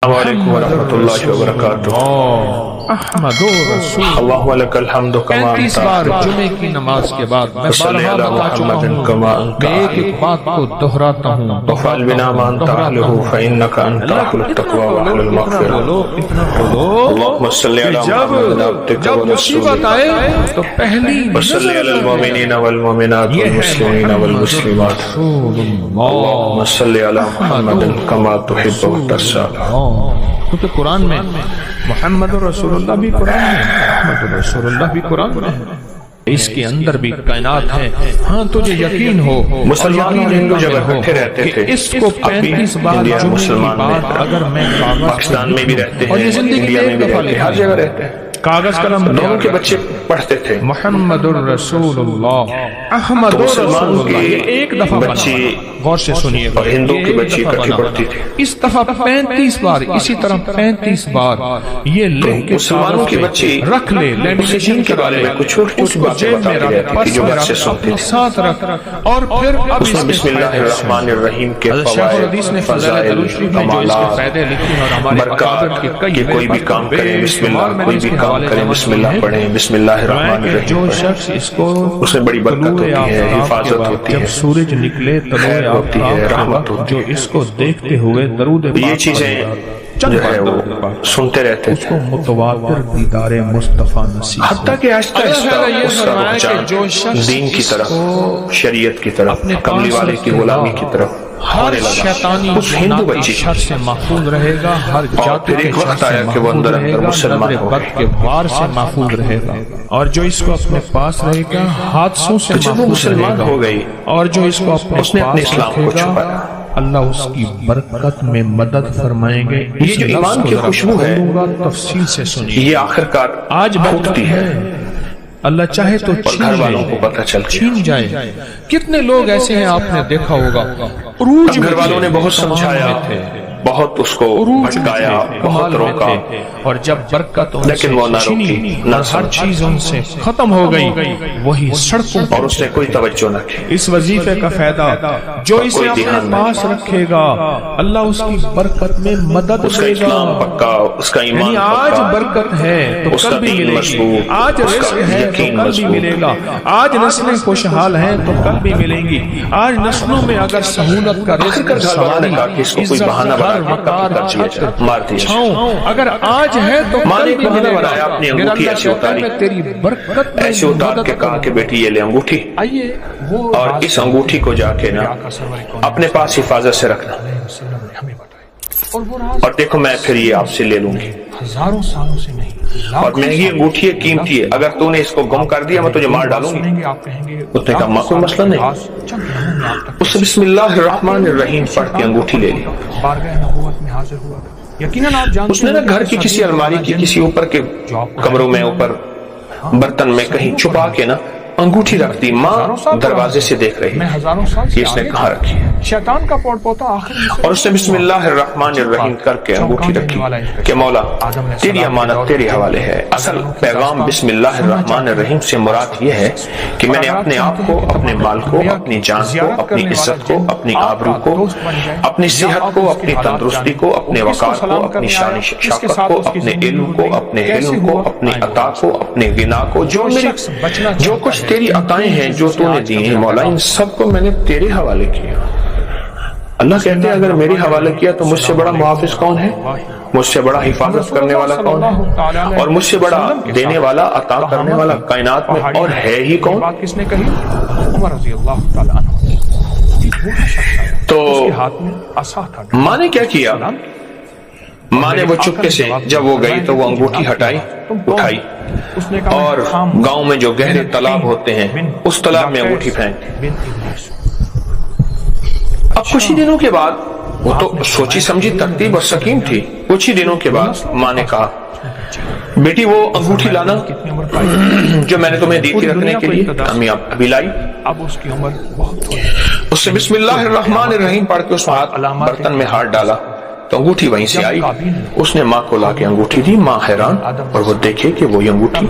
السلام علیکم ورحمۃ اللہ وبرکاتہ۔ اللہ لکل الحمد کما 35 بار جمعے کی نماز کے بعد میں صلی بارہا علی بتا چکا محمد ہوں، کما میں ایک ایک بات کو دہراتا ہوں وفعل بنا ما انت اہلہ فانک انت اہل التقوی واہل المغفرہ۔ اللہم صلی علی محمد عبدک جب ورسولک مصیبت آئے تو پہلی وصلی علی المؤمنین والمؤمنات والمسلمین والمسلمات۔ اللہم صلی علی محمد کما تحب وترضى۔ کیونکہ قرآن میں محمد رسول اللہ بھی قرآن میں، محمد رسول اللہ بھی قرآن میں ہے، اس کے اندر بھی کائنات ہے۔ ہاں تجھے یقین ہو، مسلمان اور ہندو جب اکٹھے رہتے تھے، اس کو 35 بار انڈیا جمعے کی مسلمان میں بات اگر میں کاغذ پاکستان میں بھی رہتے اور ہیں، یہ زندگی انڈیا میں بھی ایک دفعہ رہتے ہیں، ہر جگہ رہتے ہیں، کاغذ قلم دونوں کے بچے پڑھتے تھے۔ محمد الرسول اللہ، احمد مسلمان الرسول اللہ، کے یہ ایک دفعہ بچے غور سے سنیے گا، اور ہندو یہ کی ایک بچی دفعہ اکٹھی بنا۔ پڑھتی تھی۔ اس دفعہ 35 بار، اسی طرح 35 بار یہ لکھ کے مسلمانوں کی کاغذ بچی پہ رکھ لے، لیمینیشن کے بارے میں کچھ چھوٹی اس چھوٹی کو باتیں جیب میں بتاتی رکھ، رہتی پرس تھی جو میں بچے رکھ، سنتے اپنے تھے۔ ساتھ رکھ، اور پھر اب اس میں بسم اللہ الرحمن الرحیم کے شیخ الحدیث نے فوائد، فضائل فضائل، دروشی میں جو اس کے کمالات، فائدے لکھے ہیں اور ہمارے اکابر کے برکات، کئی کہ کوئی بھی کام کریں بسم اللہ، کوئی بھی کام کریں بسم اللہ پڑھیں، بسم اللہ الرحمن الرحیم جو پڑھیں۔ شخص اس کو اس میں بڑی برکت ہوتی ہے، حفاظت ہوتی جب ہے، سورج نکلے طلوع خیر ہوتی ہے، آفتاب رحمت کے ہوتی وقت جو اس کو دیکھتے ہوئے درود یہ پاک چیزیں چند جو ہے بار وہ درود پاک سنتے رہتے اس تھے، کو متواتر دیدار مصطفیٰ نصیب ہو۔ حتیٰ کہ آہستہ آہستہ اللہ یہ اس کا فرمایا کہ جو رجحان شخص دین کی اس طرف، کو شریعت کی طرف، اپنے کملی پاس والے کی رکھے غلامی گا، کی طرف ہر ہونے لگا۔ شیطانی اس ہندو گناہ بچی کے شر سے محفوظ رہے گا، ہر اور جاتی پھر کے ایک شر وقت سے آیا کہ وہ محفوظ اندر رہے اندر گا، مسلمان نظر ہو بد گئے۔ کے وار سے محفوظ رہے گا، اور جو اس کو اپنے پاس رہے گا حادثوں سے تو جب وہ محفوظ رہے مسلمان گا، ہو گئی، اور جو اس کو اپنے اس نے اپنے پاس اسلام رکھے کو گا چھپایا۔ اللہ اس کی برکت میں مدد فرمائیں گے۔ یہ جو ایمان کی خوشبو ہے، تفصیل سے سنیے، یہ آخر کار آج پھوٹتی ہے اللہ چاہے تو اور گھر والوں کو پتہ چلتی ہے۔ چھین جائے۔ کتنے لوگ ایسے ہیں آپ نے دیکھا ہوگا، عروج گھر میں والوں نے بہت تمام سمجھایا، میں تھے، بہت اس کو عروج میں بھٹکایا، تھے، بہت کمال میں روکا، تھے، اور جب برکت ان لیکن سے وہ نہ چھینی روکی، نہ اور ہر سمجھی، چیز ان سے ختم ہو گئی، وہی سڑکوں اور اس نے کوئی توجہ نہ کی۔ اس وظیفے کا فائدہ جو اسے کوئی اپنے دھیان نہیں۔ پاس رکھے گا، اللہ اس کی برکت میں مدد اس کا دے اسلام گا۔ پکا، اس کا ایمان یعنی آج پکا، برکت ہے تو اس کا کل بھی دین ملے گی، مضبوط، آج اس کا رزق ہے تو یقین کل بھی مضبوط۔ ملے گا، آج نسلیں خوشحال ہیں تو کل بھی ملیں گی، آج نسلوں میں اگر سہولت کا رزق، آخر گھر والوں نے کہا کہ اس کو کوئی بہانہ بنا کے وقار، قتل کر دیا جائے، مار دیا جائے۔ چھاؤں اگر آج ہے تو ماں نے کل ایک بھی بہانہ ملے بنایا، گا۔ اپنی میرا انگوٹھی اللہ ایسے کہتا ہے اتاری، میں تیری برکت میں ایسے اتار مدد کے کہا کہ بیٹی یہ لے انگوٹھی، آئیے وہ اور اس انگوٹھی کو جا کے نا اپنے پاس حفاظت سے رکھنا، اور وہ راز اور دیکھو میں پھر یہ آپ سے لے لوں گی، ہزاروں سالوں سے نہیں، اور مہنگی انگوٹھی ہے، قیمتی ہے، اگر تو نے اس کو گم کر دیا میں تجھے مار ڈالوں گی۔ سنیں گے آپ کہیں گے اس نے کہا ماں کوئی مسئلہ نہیں۔ چند دنوں میں آپ تک اس نے بسم اللہ الرحمن الرحیم پڑھ کے انگوٹھی لے لی۔ بارگاہ نبوت میں حاضر ہوا۔ یقیناً آپ جانتے اس نے نا گھر کی کسی الماری کی کسی اوپر کے کمروں میں، اوپر برتن میں کہیں چھپا کے نا انگوٹھی رکھ دی۔ ماں دروازے سے دیکھ رہی میں ہزاروں سال سے کہ اس نے کہاں رکھی ہے، شیطان کا پوٹ پوتا آخر میں اور اس نے بسم اللہ الرحمن الرحیم کر کے انگوٹھی رکھی کہ مولا تیری امانت تیرے حوالے ہے۔ اصل پیغام بسم اللہ الرحمن الرحیم سے مراد یہ ہے کہ میں نے اپنے آپ کو، اپنے مال کو، اپنی جان کو، اپنی عزت کو، اپنی آبرو کو، اپنی صحت کو، اپنی تندرستی کو، اپنے وقار کو، اپنی شان شوکت کو، اپنے علم کو، اپنے حلم کو، اپنی عطا کو، اپنے غنا کو، جو کچھ تیری عطائیں ہیں جو تو نے دی ہیں مولا، ان سب کو میں نے تیرے حوالے کیا۔ اللہ کہتے ہیں اگر میرے حوالے کیا تو مجھ سے بڑا محافظ کون ہے، مجھ سے بڑا حفاظت کرنے والا کون ہے، اور مجھ سے بڑا دینے والا، عطا کرنے والا کائنات میں اور ہے ہی کون۔ بات کس نے کہی؟ عمر رضی اللہ تعالیٰ عنہ۔ تو ہاتھ میں عصا تھا۔ ماں نے کیا کیا؟ ماں نے وہ چپکے سے جب وہ گئی تو وہ انگوٹھی ہٹائی، اٹھائی، اور گاؤں میں جو گہرے تالاب ہوتے ہیں اس تالاب میں انگوٹھی پھینک دی۔ اب کچھ ہی دنوں کے بعد، وہ تو سوچی سمجھی ترتیب اور سکیم تھی، کچھ ہی دنوں کے بعد ماں نے کہا بیٹی وہ انگوٹھی لانا جو میں نے تمہیں دی تھی رکھنے کے لیے، امی آپ ابھی لائی۔ اب اس کی عمر بہت ہوئی، اس نے بسم اللہ الرحمن الرحیم پڑھ کے اس برتن میں ہاتھ ڈالا تو انگوٹھی وہیں سے آئی۔ اس نے ماں کو لا کے انگوٹھی دی۔ ماں حیران، اور وہ دیکھے کہ وہی انگوٹھی،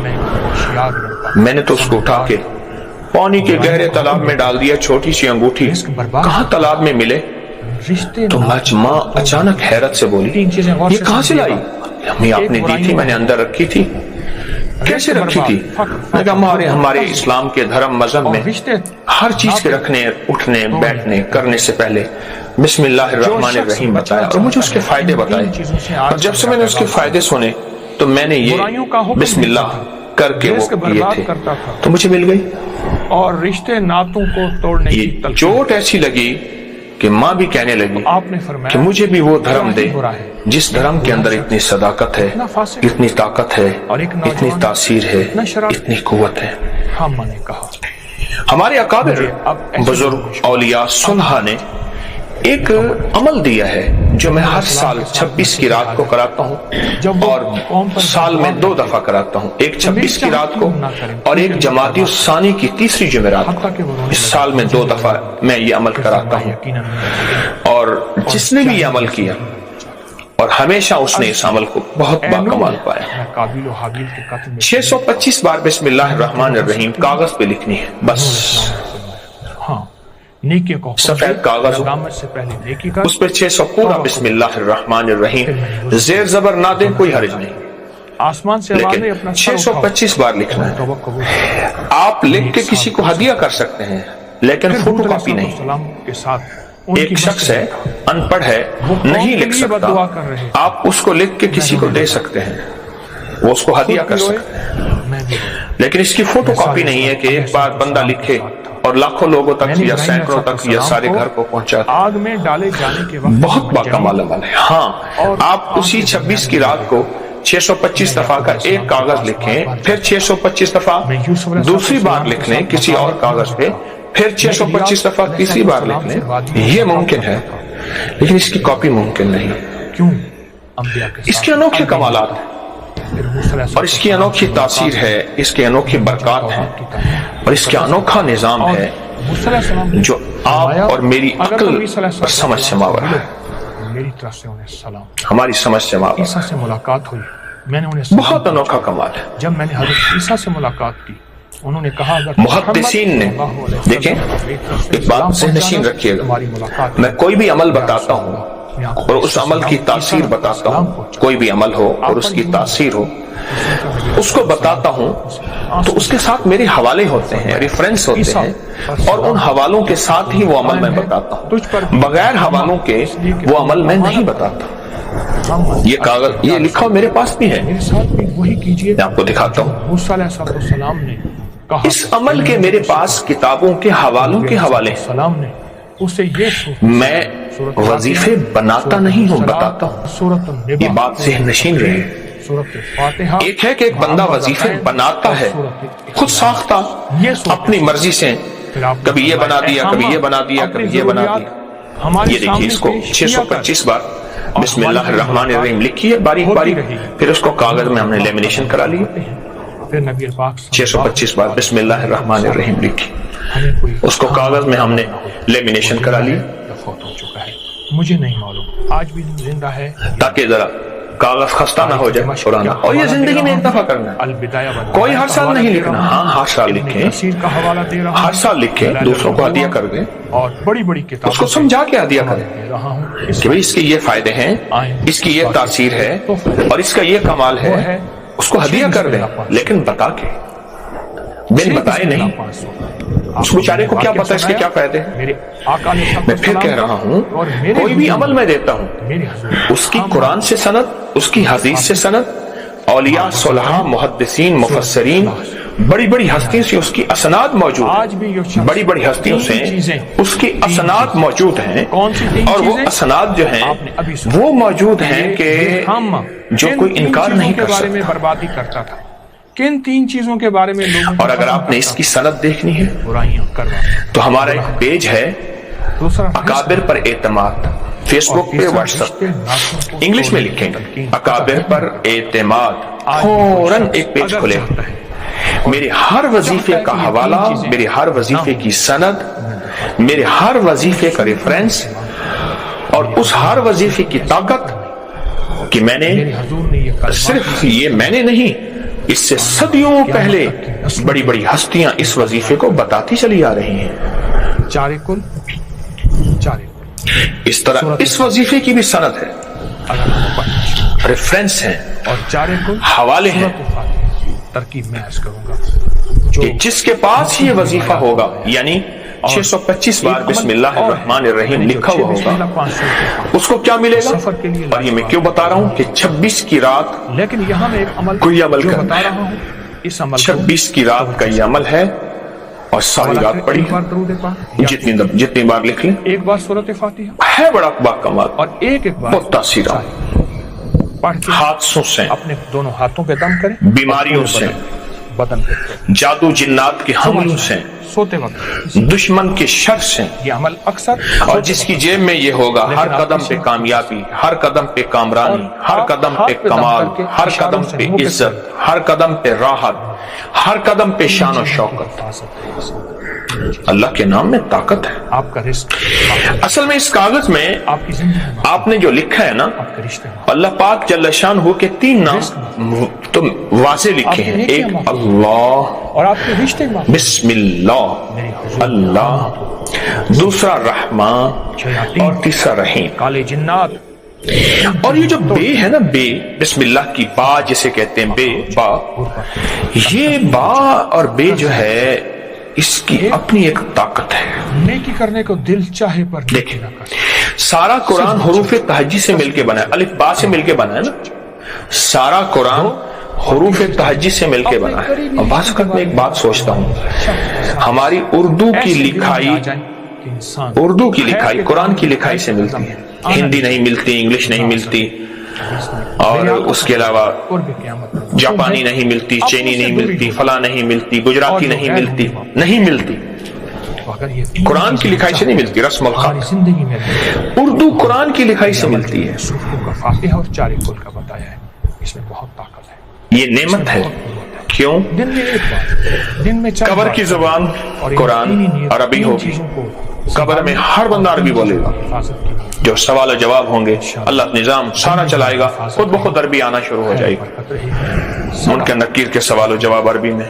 میں نے تو اس کو اٹھا کے پانی کے گہرے تالاب میں ڈال دیا۔ چھوٹی سی انگوٹھی کہاں تالاب میں ملے، تو ماں اچانک حیرت سے بولی یہ کہاں سے لائی؟ امی آپ نے دی تھی، میں نے اندر رکھی تھی۔ کیسے رکھی تھی؟ میں کہا ہمارے اسلام کے دھرم مذہب میں ہر چیز کے رکھنے، اٹھنے، بیٹھنے، کرنے سے پہلے بسم اللہ الرحمن الرحیم بتایا اور مجھے اس کے فائدے بتائے، اور جب سے میں نے اس کے فائدے سنے تو میں نے یہ بسم اللہ کر کے وہ کیے تھے تو مجھے مل گئی۔ اور رشتے ناتوں کو توڑنے کی یہ چوٹ ایسی لگی کہ ماں بھی کہنے لگی آپ نے فرمایا کہ مجھے بھی وہ دھرم دے جس دھرم کے اندر اتنی صداقت ہے، اتنی طاقت ہے، اتنی تاثیر ہے، اتنی قوت ہے۔ ہم نے کہا ہمارے اکابر بزرگ اولیاء صلحاء نے ایک عمل دیا ہے جو میں ہر سال 26 کی رات کو کراتا ہوں اور سال میں 2 دفعہ کراتا ہوں، ایک 26 کی رات کو اور ایک جمادی الثانی کی تیسری جمعرات کو۔ اس سال میں 2 دفعہ میں یہ عمل کراتا ہوں، اور جس نے بھی یہ عمل کیا اور ہمیشہ اس نے اس عمل کو بہت باکمال پایا۔ 625 بار بسم اللہ الرحمن الرحیم کاغذ پہ لکھنی ہے، بس نیکی کو سفید کاغذ سے پہلے نیکی کر، اس پہ 600 پورا بسم اللہ الرحمن الرحیم زیر زبر نہ دیں، کوئی حرج نہیں، آسمان سے لیکن 625 بار لکھنا ہے۔ آپ لکھ کے کسی کو ہدیہ کر سکتے ہیں لیکن فوٹو کاپی نہیں۔ ایک شخص ہے، ان پڑھ ہے، نہیں لکھ سکتا، آپ اس کو لکھ کے کسی کو دے سکتے ہیں، وہ اس کو ہدیہ کر سکتے ہیں، لیکن اس کی فوٹو کاپی نہیں ہے کہ ایک بار بندہ لکھے اور لاکھوں لوگوں تک یا سینکڑوں تک یا سارے گھر کو پہنچا دے۔ آگ میں ڈالے جانے کے وقت بہت باکمال عمل ہے۔ ہاں، آپ اسی 26 کی رات کو 625 دفعہ کا ایک کاغذ لکھیں، پھر 625 دفعہ دوسری بار لکھ لیں کسی اور کاغذ پہ، پھر 625 دفعہ تیسری بار لکھ لیں، یہ ممکن ہے، لیکن اس کی کاپی ممکن نہیں۔ کیوں؟ اس کے انوکھے کمالات ہیں اور اس کی انوکھی تاثیر ہے، اس کے انوکھی برکات ہیں اور اس کا انوکھا نظام ہے جو آپ اور میری عقل اور سمجھ سے ماور ہے، میری طرف سے انہیں سلام، ہماری سمجھ سے ماور عیسیٰ سے ملاقات ہوئی، میں نے انہیں بہت انوکھا کمال ہے۔ جب میں نے حضرت عیسیٰ سے ملاقات کی، انہوں نے کہا محدثین نے، دیکھیں ایک بات ذہن نشین رکھیے گا، میں کوئی بھی عمل بتاتا ہوں اور اس عمل کی تاثیر بتاتا ہوں، کوئی بھی عمل ہو اور اس کی تاثیر ہو، اس کو بتاتا ہوں تو اس کے ساتھ میرے حوالے ہوتے ہیں، ریفرنس ہوتے ہیں، اور ان حوالوں کے ساتھ ہی وہ عمل میں بتاتا ہوں، بغیر حوالوں کے وہ عمل میں نہیں بتاتا۔ یہ کاغذ یہ لکھا میرے پاس بھی ہے، میں آپ کو دکھاتا ہوں۔ موسیٰ علیہ السلام نے کہا، اس عمل کے میرے پاس کتابوں کے حوالوں کے حوالے ہیں، السلام نے اسے یہ میں وظیفے بناتا نہیں ہوں، بتاتا ہوں۔ یہ بات ذہن نشین رہے۔ ایک ہے کہ ایک بندہ وظیفے بناتا ہے خود ساختہ اپنی مرضی سے، کبھی یہ بنا دیا، کبھی یہ بنا دیا، کبھی یہ بنا دیا۔ یہ دیکھیے اس کو 625 بار بسم اللہ الرحمن الرحیم لکھی ہے باریک باریک، پھر اس کو کاغذ میں ہم نے لیمینیشن کرا لی، پھر نبی پاک 625 بار بسم اللہ الرحمن الرحیم لکھی، اس کو کاغذ میں ہم نے لیمینیشن کرا لی، فوت ہو چکا ہے، مجھے نہیں معلوم آج بھی زندہ ہے، تاکہ ذرا کاغذ خستہ نہ ہو جائے پرانا، اور یہ زندگی میں ایک دفعہ کرنا ہے، کوئی ہر سال نہیں لکھنا۔ ہاں ہر سال لکھیں، ہر سال لکھیں، دوسروں کو ہدیہ کر دیں اور بڑی بڑی کتابیں اس کو سمجھا کے ہدیہ کریں کہ بھئی اس کے یہ فائدے ہیں، اس کی یہ تاثیر ہے اور اس کا یہ کمال ہے، اس کو ہدیہ کر دیں، لیکن بتا کے، بن بتائے نہیں۔ اس بیچارے کو کیا پتا اس کے کیا فائدے ہیں؟ میں پھر کہہ رہا ہوں، کوئی بھی عمل میں دیتا ہوں، اس کی قرآن سے سند، اس کی حدیث سے سند، اولیاء صلحاء محدثین مفسرین بڑی بڑی ہستیوں سے اس کی اسناد موجود ہیں، بڑی بڑی ہستیوں سے اس کی اسناد موجود ہیں، اور وہ اسناد جو ہیں وہ موجود ہیں کہ جو کوئی انکار نہیں کر سکتا۔ بربادی کرتا تھا، کن 3 چیزوں کے بارے میں لوگوں، اور اگر آپ نے اس کی سند دیکھنی ہے تو ہمارا ایک پیج ہے اکابر پر اعتماد، فیس بک پہ، واٹس ایپ پہ، انگلش میں لکھیں گے اکابر پر اعتماد، فوراً ایک پیج کھلے ہوتا ہے، میرے ہر وظیفے کا حوالہ، میرے ہر وظیفے کی سند، میرے ہر وظیفے کا ریفرنس، اور اس ہر وظیفے کی طاقت کہ میں نے صرف یہ میں نے نہیں، اس سے صدیوں پہلے بڑی بڑی ہستیاں اس وظیفے کو بتاتی چلی آ رہی ہیں۔ اس طرح اس وظیفے کی بھی سند ہے، ریفرنس ہیں اور جارے کو حوالے ہیں ترکیب میں عرض کروں گا کہ جس کے پاس یہ وظیفہ ہوگا یعنی 625 بار بسم اللہ الرحمن الرحیم لکھا ہوا ہوگا، اس کو کیا ملے گا؟ اور یہ میں کیوں بتا رہا ہوں کہ 26 کی رات لیکن یہاں میں ایک عمل کوئی عمل جو کرنا بتا ہے، رہا ہوں اس عمل 26 کی رات کا یہ عمل ہے اور ساری رات پڑھی ایک بار درود پاک جتنی بار لکھ لیں ایک بار سورۃ فاتحہ ہے بڑا کمال اور ایک بار بہت تاثیر پڑھ کے حادثوں سے، اپنے دونوں ہاتھوں پہ دم کریں، بیماریوں سے، بدن پہ جادو جنات کے حملوں سے، سوتے وقت دشمن کے شر سے، یہ عمل اکثر اور جس کی جیب میں یہ ہوگا ہر قدم پہ کامیابی، ہر قدم پہ کامرانی، ہر قدم پہ کمال، ہر قدم پہ عزت، ہر قدم پہ راحت، ہر قدم پہ شان و شوکت۔ اللہ کے نام میں طاقت ہے۔ آپ کا رزق، اصل میں اس کاغذ میں آپ کی زندگی، آپ نے جو لکھا ہے نا، آپ کے رشتے، اللہ پاک جل شانہ کے 3 نام تو واضح لکھے ہیں، ایک اللہ اور آپ کے رشتے میں بسم اللہ اللہ، دوسرا رحمان اور تیسرا رحیم۔ کالے جنات اور یہ جو بے ہے نا، بے بسم اللہ کی با جسے کہتے ہیں، بے با، یہ با اور بے جو ہے اس کی اپنی ایک طاقت ہے۔ نیکی کرنے کو دل چاہے پر دیکھیں سارا قرآن حروف تہجی سے مل کے بنا ہے، الف با سے مل کے بنا ہے نا، سارا قرآن حروف تہجی سے مل کے بنا ہے۔ اور بعض وقت میں ایک بات سوچتا ہوں، ہماری اردو کی لکھائی قرآن کی لکھائی سے ملتی ہے، ہندی نہیں ملتی، انگلش نہیں ملتی، اور اس کے علاوہ جاپانی نہیں ملتی، چینی نہیں ملتی، فلاں نہیں ملتی، گجراتی نہیں ملتی، قرآن کی لکھائی سے نہیں ملتی، رسم الخط زندگی میں اردو قرآن کی لکھائی سے ملتی ہے۔ کا فاتحہ اور 4 کل کا بتایا ہے، اس میں بہت طاقت ہے، یہ نعمت ہے۔ کیوں؟ دن میں ایک بار، دن میں 4 قبر کی زبان قرآن عربی ہوگی، قبر میں ہر بندہ عربی بولے گا، جو سوال و جواب ہوں گے اللہ نظام سارا چلائے گا، خود بخود عربی آنا شروع ہو جائے گی، منکر نکیر کے سوال و جواب عربی میں۔